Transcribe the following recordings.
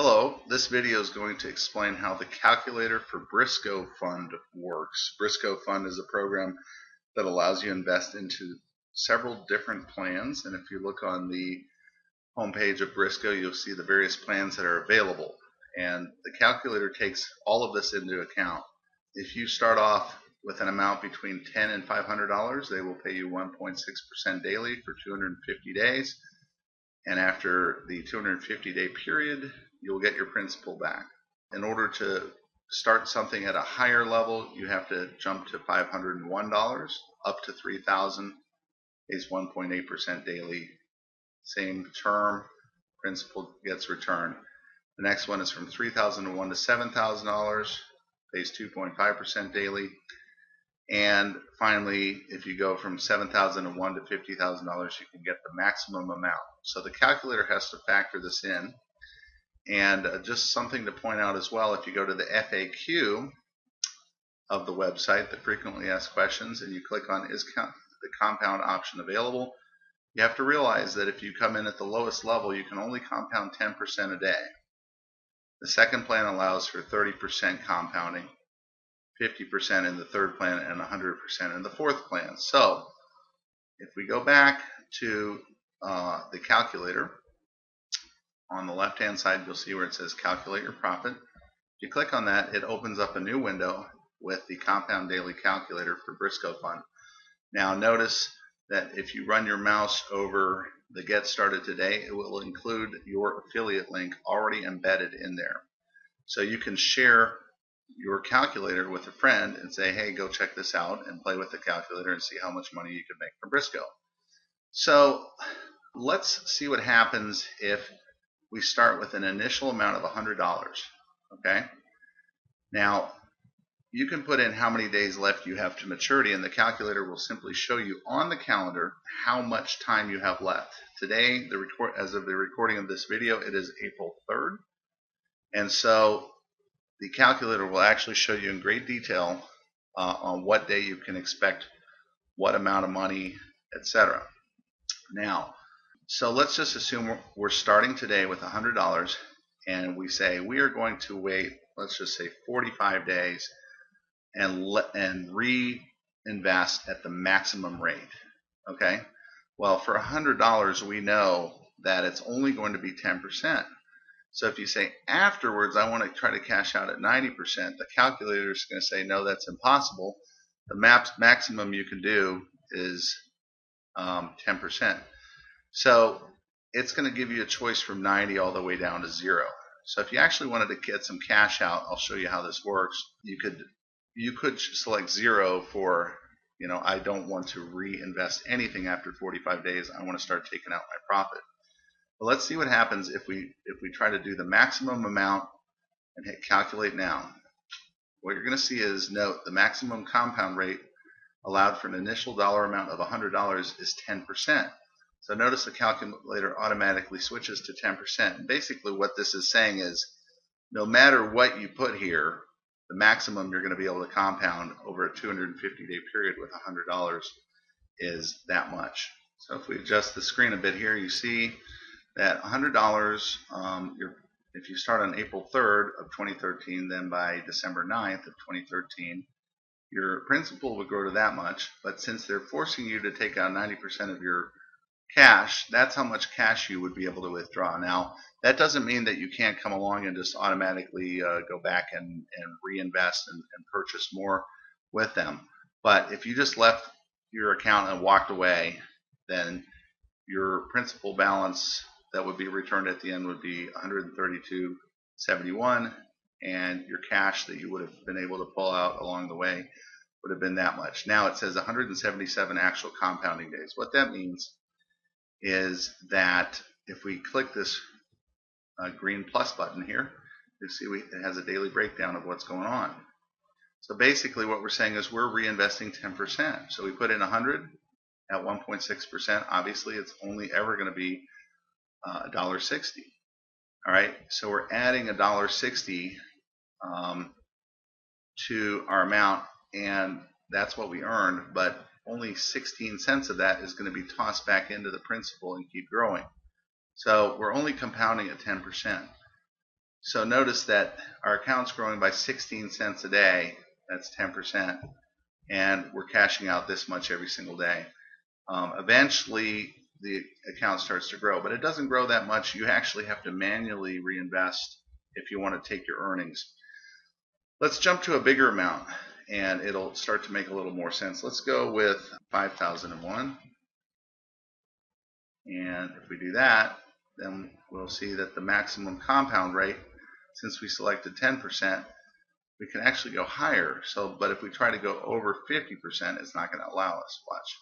Hello, this video is going to explain how the calculator for Brisco Fund works. Brisco Fund is a program that allows you to invest into several different plans, and if you look on the homepage of Brisco, you'll see the various plans that are available. And the calculator takes all of this into account. If you start off with an amount between $10 and $500, they will pay you 1.6% daily for 250 days. And after the 250-day period, you'll get your principal back. In order to start something at a higher level, you have to jump to $501. Up to $3,000 is 1.8% daily. Same term, principal gets returned. The next one is from $3,001 to $7,000, pays 2.5% daily. And finally, if you go from $7,001 to $50,000, you can get the maximum amount. So the calculator has to factor this in. And just something to point out as well, if you go to the FAQ of the website, the frequently asked questions, and you click on is the compound option available, you have to realize that if you come in at the lowest level, you can only compound 10% a day. The second plan allows for 30% compounding, 50% in the third plan, and 100% in the fourth plan. So if we go back to the calculator, on the left hand side you'll see where it says calculate your profit. If you click on that, it opens up a new window with the compound daily calculator for Brisco Fund. Now notice that if you run your mouse over the get started today, it will include your affiliate link already embedded in there. So you can share your calculator with a friend and say, hey, go check this out and play with the calculator and see how much money you can make from Brisco. So let's see what happens if we start with an initial amount of $100. Okay. Now you can put in how many days left you have to maturity, and the calculator will simply show you on the calendar how much time you have left. Today, as of the recording of this video, it is April 3rd. And so the calculator will actually show you in great detail on what day you can expect what amount of money, etc. Now, so let's just assume we're starting today with $100, and we say we are going to wait, let's just say 45 days, and reinvest at the maximum rate. Okay? Well, for $100, we know that it's only going to be 10%. So if you say afterwards, I want to try to cash out at 90%, the calculator is going to say, no, that's impossible. The maximum you can do is 10%. So it's going to give you a choice from 90 all the way down to 0. So if you actually wanted to get some cash out, I'll show you how this works. You could select 0 for, I don't want to reinvest anything after 45 days. I want to start taking out my profit. But let's see what happens if we try to do the maximum amount and hit calculate now. What you're going to see is, note, the maximum compound rate allowed for an initial dollar amount of $100 is 10%. So notice the calculator automatically switches to 10%. And basically what this is saying is, no matter what you put here, the maximum you're going to be able to compound over a 250-day period with $100 is that much. So if we adjust the screen a bit here, you see that $100, if you start on April 3rd of 2013, then by December 9th of 2013, your principal would grow to that much. But since they're forcing you to take out 90% of your cash, that's how much cash you would be able to withdraw. Now, that doesn't mean that you can't come along and just automatically go back and reinvest and purchase more with them. But if you just left your account and walked away, then your principal balance that would be returned at the end would be $132.71, and your cash that you would have been able to pull out along the way would have been that much. Now it says 177 actual compounding days. What that means is that if we click this green plus button here, you see it has a daily breakdown of what's going on. So basically what we're saying is we're reinvesting 10%. So we put in 100 at 1.6%. Obviously it's only ever going to be $1.60. All right, so we're adding $1.60 to our amount, and that's what we earned, but only 16 cents of that is going to be tossed back into the principal and keep growing. So we're only compounding at 10%. So notice that our account's growing by 16 cents a day. That's 10%. And we're cashing out this much every single day. Eventually, the account starts to grow, but it doesn't grow that much. You actually have to manually reinvest if you want to take your earnings. Let's jump to a bigger amount, and it'll start to make a little more sense. Let's go with 5,001. And if we do that, then we'll see that the maximum compound rate, since we selected 10%, we can actually go higher. But if we try to go over 50%, it's not going to allow us. Watch.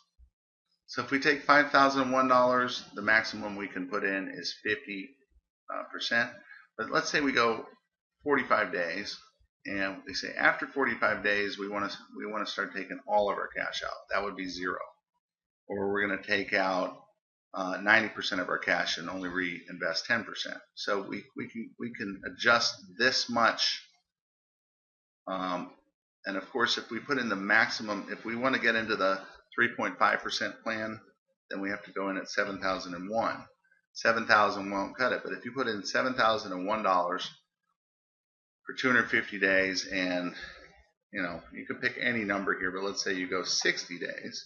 So if we take $5,001, the maximum we can put in is 50%. But let's say we go 45 days, and we say after 45 days we want to start taking all of our cash out. That would be 0. Or we're going to take out 90% of our cash and only reinvest 10%. So we can adjust this much. And of course, if we put in the maximum, if we want to get into the 3.5% plan, then we have to go in at 7,001. 7,000 won't cut it, but if you put in $7,001 for 250 days, and you can pick any number here, but let's say you go 60 days,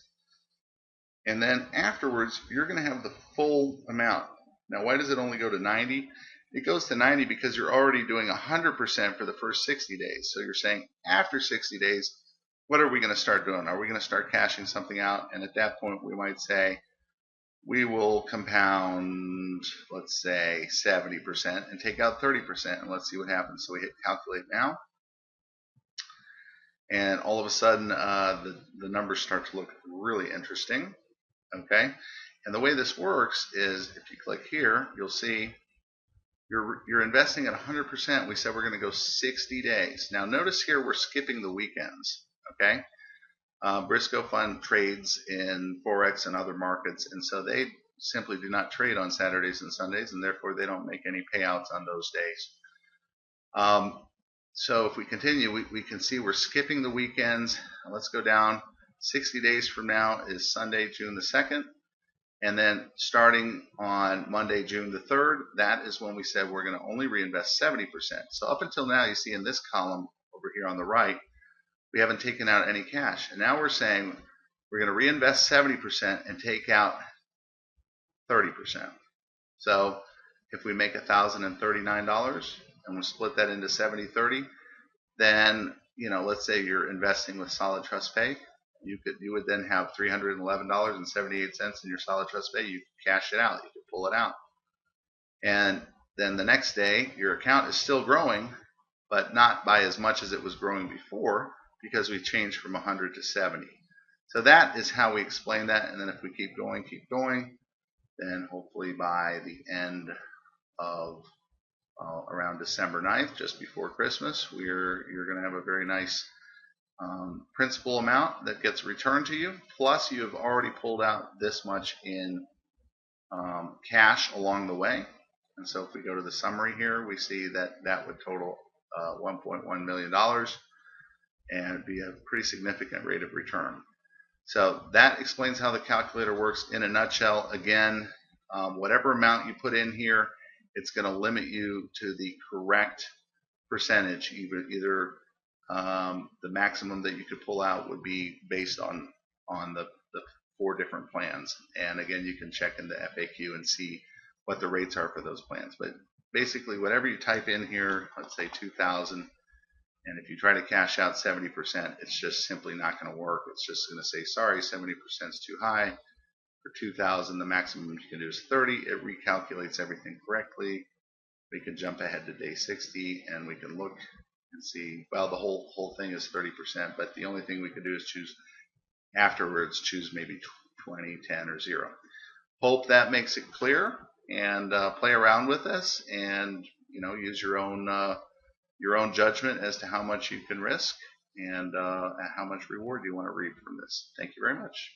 and then afterwards you're going to have the full amount. Now, why does it only go to 90? It goes to 90 because you're already doing 100% for the first 60 days. So you're saying after 60 days, what are we going to start doing? Are we going to start cashing something out? And at that point, we might say we will compound, let's say 70% and take out 30%, and let's see what happens. So we hit calculate now, and all of a sudden the numbers start to look really interesting. Okay, and the way this works is if you click here, you'll see you're investing at 100%. We said we're going to go 60 days. Now notice here we're skipping the weekends. Okay, Brisco Fund trades in Forex and other markets, and so they simply do not trade on Saturdays and Sundays, and therefore they don't make any payouts on those days. So if we continue, we can see we're skipping the weekends. Let's go down. 60 days from now is Sunday, June the 2nd. And then starting on Monday, June the 3rd, that is when we said we're going to only reinvest 70%. So up until now, you see in this column over here on the right, we haven't taken out any cash. And now we're saying we're going to reinvest 70% and take out 30%. So if we make $1,039 and we split that into 70-30, then let's say you're investing with Solid Trust Pay. You would then have $311.78 in your Solid Trust Pay. You could cash it out. You could pull it out. And then the next day, your account is still growing, but not by as much as it was growing before, because we changed from 100 to 70. So that is how we explain that. And then if we keep going, then hopefully by the end of around December 9th, just before Christmas, you're going to have a very nice principal amount that gets returned to you, plus you have already pulled out this much in cash along the way. And so if we go to the summary here, we see that that would total $1.1 million and be a pretty significant rate of return. So that explains how the calculator works in a nutshell. Again, whatever amount you put in here, it's going to limit you to the correct percentage. Either the maximum that you could pull out would be based on the 4 different plans. And again, you can check in the FAQ and see what the rates are for those plans. But basically, whatever you type in here, let's say 2,000, and if you try to cash out 70%, it's just simply not going to work. It's just going to say, sorry, 70% is too high. For 2,000, the maximum you can do is 30. It recalculates everything correctly. We can jump ahead to day 60, and we can look and see, well, the whole thing is 30%, but the only thing we can do is choose afterwards, choose maybe 20, 10, or 0. Hope that makes it clear, and play around with this, and use your own judgment as to how much you can risk and how much reward you want to reap from this. Thank you very much.